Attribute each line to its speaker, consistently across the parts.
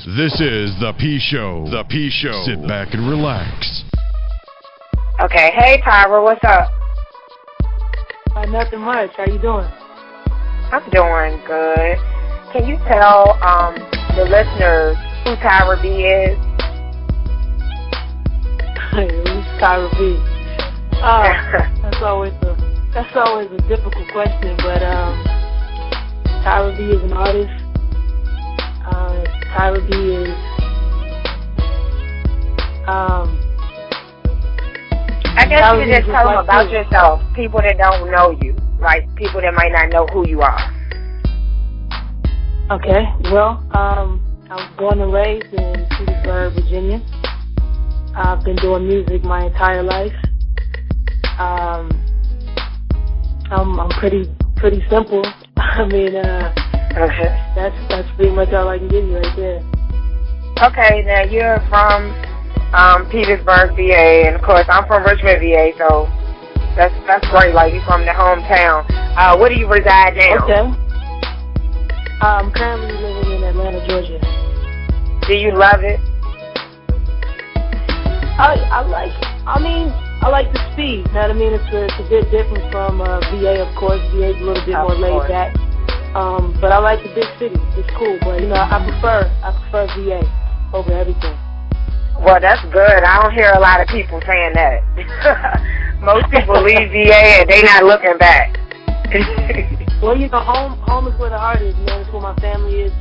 Speaker 1: This is The P Show. The P Show. Sit back and relax.
Speaker 2: Okay. Hey, Tyra, what's up?
Speaker 3: Nothing much. How you doing?
Speaker 2: I'm doing good. Can you tell the listeners who Tyra B is?
Speaker 3: Who's Tyra B? That's always a difficult question, but Tyra B is an artist. Tyra B is
Speaker 2: I guess you could just tell them about yourself. People that don't know you, like people that might not know who you are.
Speaker 3: Okay. Well, I was born and raised in Petersburg, Virginia. I've been doing music my entire life. I'm pretty simple. I mean,
Speaker 2: okay.
Speaker 3: That's pretty much all I can give you right there.
Speaker 2: Okay, now you're from Petersburg, VA, and of course I'm from Richmond, VA, so that's great. Like you're from the hometown. Where do you reside now?
Speaker 3: Okay. I'm currently living in Atlanta, Georgia.
Speaker 2: Do you love it?
Speaker 3: I like the speed. You know what I mean? It's a bit different from VA, of course. VA is a little bit more laid back. But I like the big city. It's cool. But I prefer VA over everything.
Speaker 2: Well, that's good. I don't hear a lot of people saying that. Most people leave VA and they not looking back.
Speaker 3: Well, home is where the heart is, man. It's where my family is.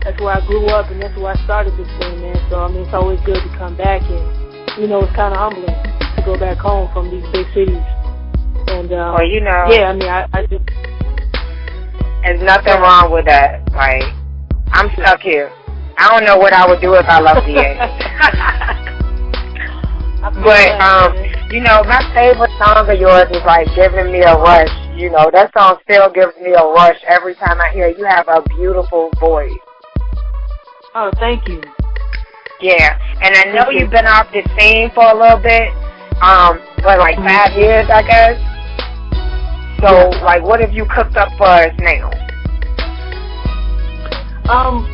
Speaker 3: That's where I grew up, and that's where I started this thing, man. So it's always good to come back, and it's kind of humbling to go back home from these big cities. And
Speaker 2: well,
Speaker 3: yeah, I just.
Speaker 2: There's nothing wrong with that. Like, I'm stuck here. I don't know what I would do if I left VA. But my favorite song of yours is like "Giving Me a Rush." That song still gives me a rush every time I hear it. You have a beautiful voice.
Speaker 3: Oh, thank you.
Speaker 2: Yeah, and I know you've been off the scene for a little bit, like 5 years, I guess. So, like, what have you cooked up for us now?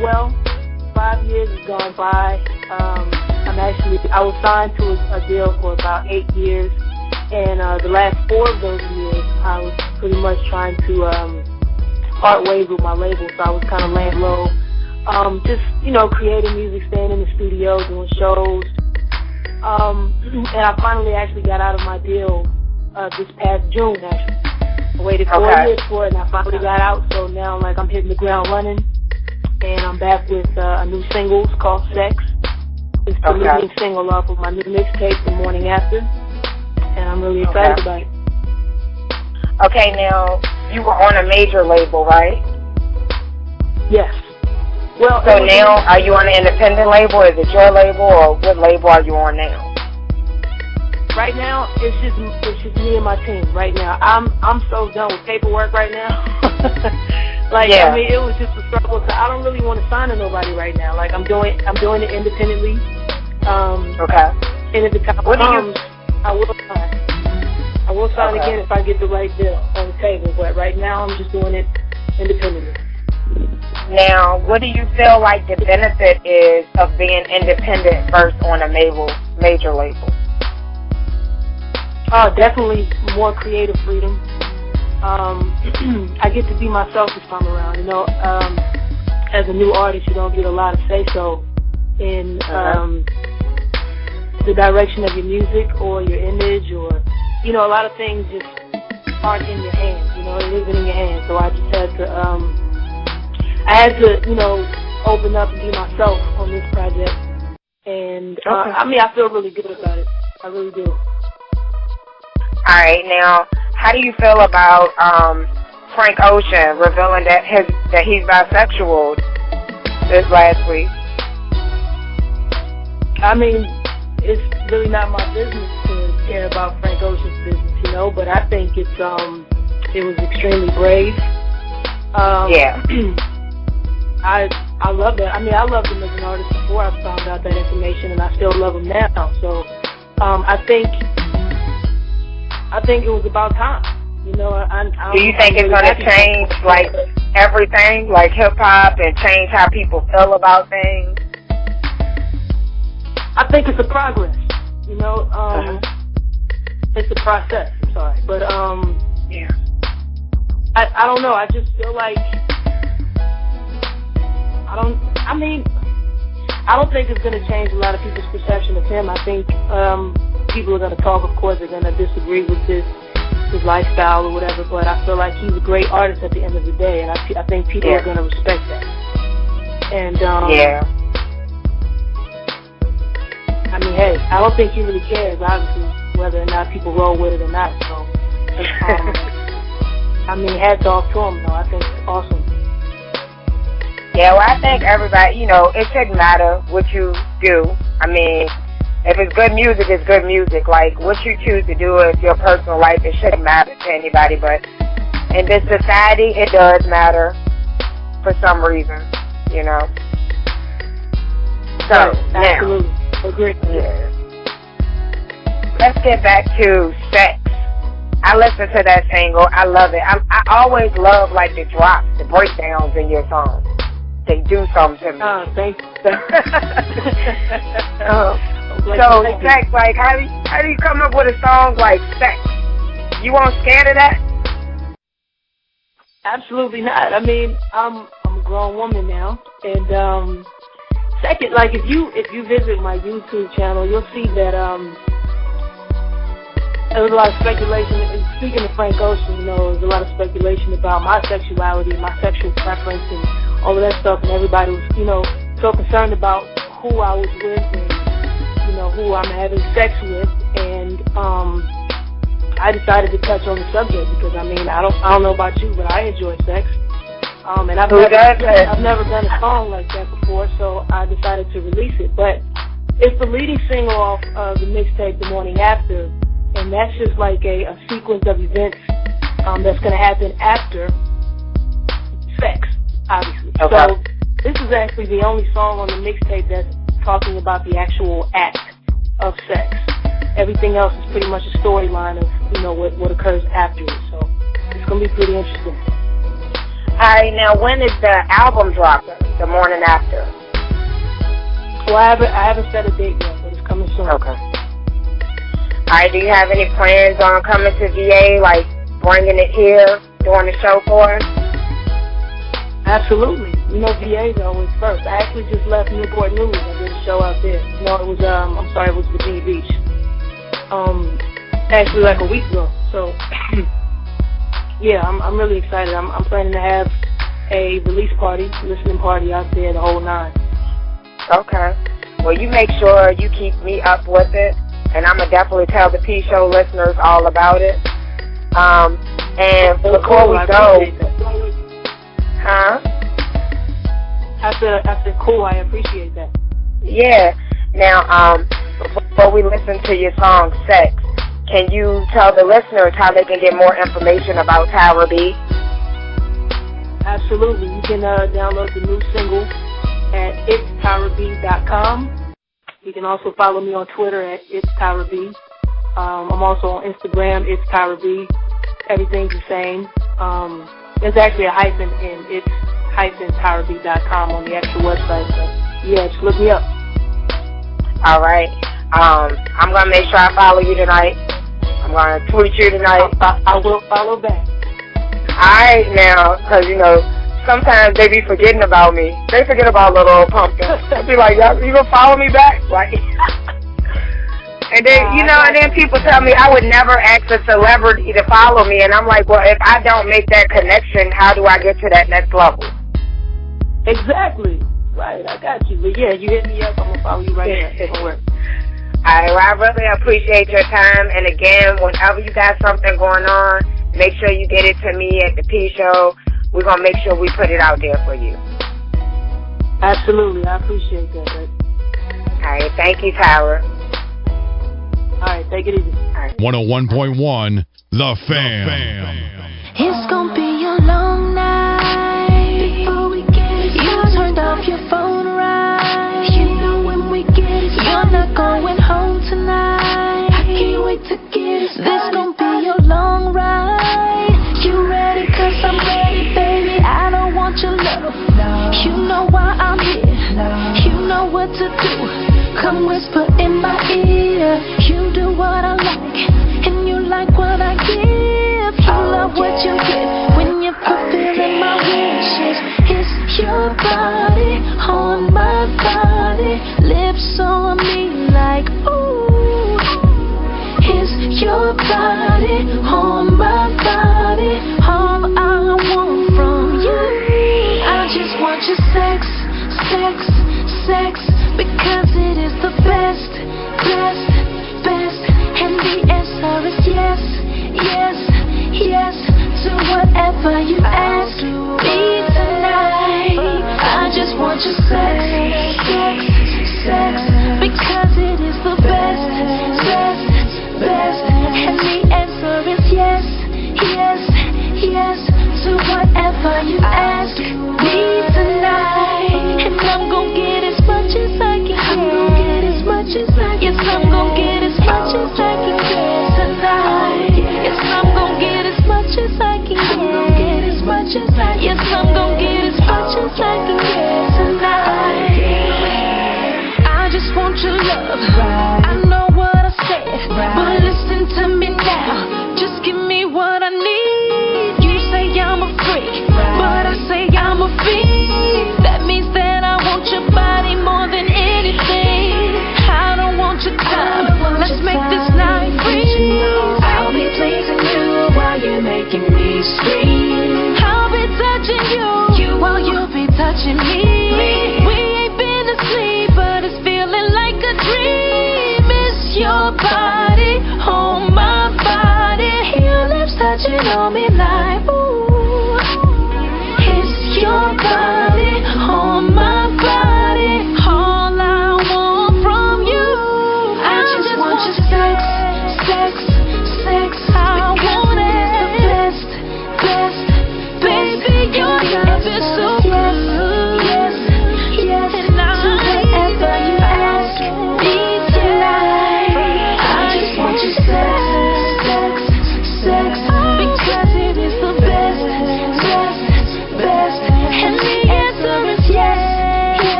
Speaker 3: Well, 5 years has gone by. I was signed to a deal for about 8 years, and the last 4 of those years, I was pretty much trying to part ways with my label, so I was kind of laying low. Just, creating music, staying in the studio, doing shows. And I finally actually got out of my deal this past June, actually. I waited 4 years for it, and I finally got out, so now, I'm hitting the ground running. And I'm back with a new single called Sex. It's the leading single off of my new mixtape, The Morning After. And I'm really excited about it.
Speaker 2: Okay, now, you were on a major label, right?
Speaker 3: Yes. Well,
Speaker 2: so now, are you on an independent label? Is it your label, or what label are you on now?
Speaker 3: Right now, it's just me and my team. Right now, I'm so done with paperwork right now. It was just a struggle. So I don't really want to sign to nobody right now. I'm doing it independently. And if the time comes, I will sign. I will sign again if I get the right deal on the table. But right now, I'm just doing it independently.
Speaker 2: Now, what do you feel like the benefit is of being independent first on a major label?
Speaker 3: Definitely more creative freedom. I get to be myself this time around. As a new artist, you don't get a lot of say-so in the direction of your music or your image, or a lot of things just aren't in your hands. It isn't in your hands. So I just had to, open up and be myself on this project. And I feel really good about it. I really do.
Speaker 2: All right, now, how do you feel about Frank Ocean revealing that he's bisexual this last week?
Speaker 3: It's really not my business to care about Frank Ocean's business, but I think it was extremely brave. I love that. I loved him as an artist before I found out that information, and I still love him now. So I think it was about time. Do
Speaker 2: you think it's going to change, everything, like hip-hop, and change how people feel about things?
Speaker 3: I think it's a progress. You know, it's a process. I'm sorry, but
Speaker 2: yeah.
Speaker 3: I don't know. I just feel like I don't think it's going to change a lot of people's perception of him. I think people are going to talk. Of course, they're going to disagree with his lifestyle or whatever. But I feel like he's a great artist at the end of the day, and I think people are going to respect that. And
Speaker 2: yeah.
Speaker 3: I mean, hey, I don't think he really cares, obviously, whether or not people roll with it or not. So, I mean, hats off to him, though. I think it's awesome.
Speaker 2: Yeah, well, I think everybody, you know, it shouldn't matter what you do. I mean, if it's good music, it's good music. Like, what you choose to do is your personal life. It shouldn't matter to anybody, but in this society, it does matter for some reason, you know. So,
Speaker 3: right, absolutely. Agree.
Speaker 2: Yeah. Let's get back to Sex. I listen to that single. I love it. I always love, like, the drops, the breakdowns in your songs. They do something to me.
Speaker 3: Thanks.
Speaker 2: So, Sex, like, how do you come up with a song like Sex? You weren't scared of that?
Speaker 3: Absolutely not. I mean, I'm a grown woman now, and second, like if you visit my YouTube channel, you'll see that there was a lot of speculation. And speaking of Frank Ocean, you know, there was a lot of speculation about my sexuality, my sexual preference, and all of that stuff. And everybody was, you know, so concerned about who I was with and, you know, who I'm having sex with. And I decided to touch on the subject because, I mean, I don't know about you, but I enjoy sex. And I've never done a song like that before, so I decided to release it. But it's the leading single off of the mixtape The Morning After, and that's just like a sequence of events that's going to happen after sex, obviously.
Speaker 2: Okay.
Speaker 3: So this is actually the only song on the mixtape that's talking about the actual act of sex. Everything else is pretty much a storyline of, you know, what occurs after it. So it's going to be pretty interesting.
Speaker 2: All right, now when is the album dropping? The Morning After?
Speaker 3: Well, I haven't set a date yet, but it's coming soon.
Speaker 2: Okay. All right, do you have any plans on coming to VA, like bringing it here, doing the show for us?
Speaker 3: Absolutely. You know, VA is always first. I actually just left Newport News. I did a show out there. No, it was, it was Virginia Beach. Actually like a week ago. So, yeah, I'm really excited. I'm planning to have a release party, listening party out there, the whole nine.
Speaker 2: Okay. Well, you make sure you keep me up with it, and I'm going to definitely tell the P-Show listeners all about it. And before we go... Huh?
Speaker 3: I said, cool, I appreciate that.
Speaker 2: Yeah. Now, before we listen to your song, Sex, can you tell the listeners how they can get more information about Tyra B?
Speaker 3: Absolutely. You can download the new single at itstyraB.com. You can also follow me on Twitter at itstyraB. I'm also on Instagram, itstyraB. Everything's the same. There's actually a hyphen in it's-tyraB.com on the actual website. So, yeah, just look me up.
Speaker 2: All right. I'm going to make sure I follow you tonight. I'm going to tweet you tonight.
Speaker 3: I will follow back.
Speaker 2: All right, now, because, you know, sometimes they be forgetting about me. They forget about little old pumpkin. They'll be like, you going to follow me back? Like, and then, you know, and then people tell me I would never ask a celebrity to follow me. And I'm like, well, if I don't make that connection, how do I get to that next level?
Speaker 3: Exactly. Right, I got you. But, yeah, you hit me up, I'm going to follow you right now. Don't worry.
Speaker 2: All right, well, I really appreciate your time. And, again, whenever you got something going on, make sure you get it to me at the P-Show. We're going to make sure we put it out there for you.
Speaker 3: Absolutely. I appreciate that, babe.
Speaker 2: All right, thank you, Tyra.
Speaker 3: All right, take it easy. All right.
Speaker 1: 101.1, The Fan.
Speaker 4: It's gonna be a long night before we get it. You turned off your phone, right? You know when we get it, you're not going home tonight. I can't wait to get it. This gonna be your long ride. You ready? 'Cause I'm ready, baby. I don't want your love. You know why I'm here. You know what to do. Come whisper in my ear. You do what I like, and you like what I give. You love what you get when you're fulfilling my wishes. It's your body on my body, lips on me like ooh. It's your body on my body, all I want from you. I just want your sex, sex, sex, because it is the best, best, best. And the answer is yes, yes, yes, to whatever you ask me tonight. I just want your sex, sex, sex, because it is the best, best, best. And the answer is yes, yes, yes, to whatever you ask me tonight. And I'm gon' get as much as I can get. I'm gon' get as much as I can. Yes, I'm gon' get as much as I can get tonight. Yes, I'm gon' get as much as I can get. I'm gon' get as much as I can. Yes, I'm gon' get as much as I can get tonight. I just want your love.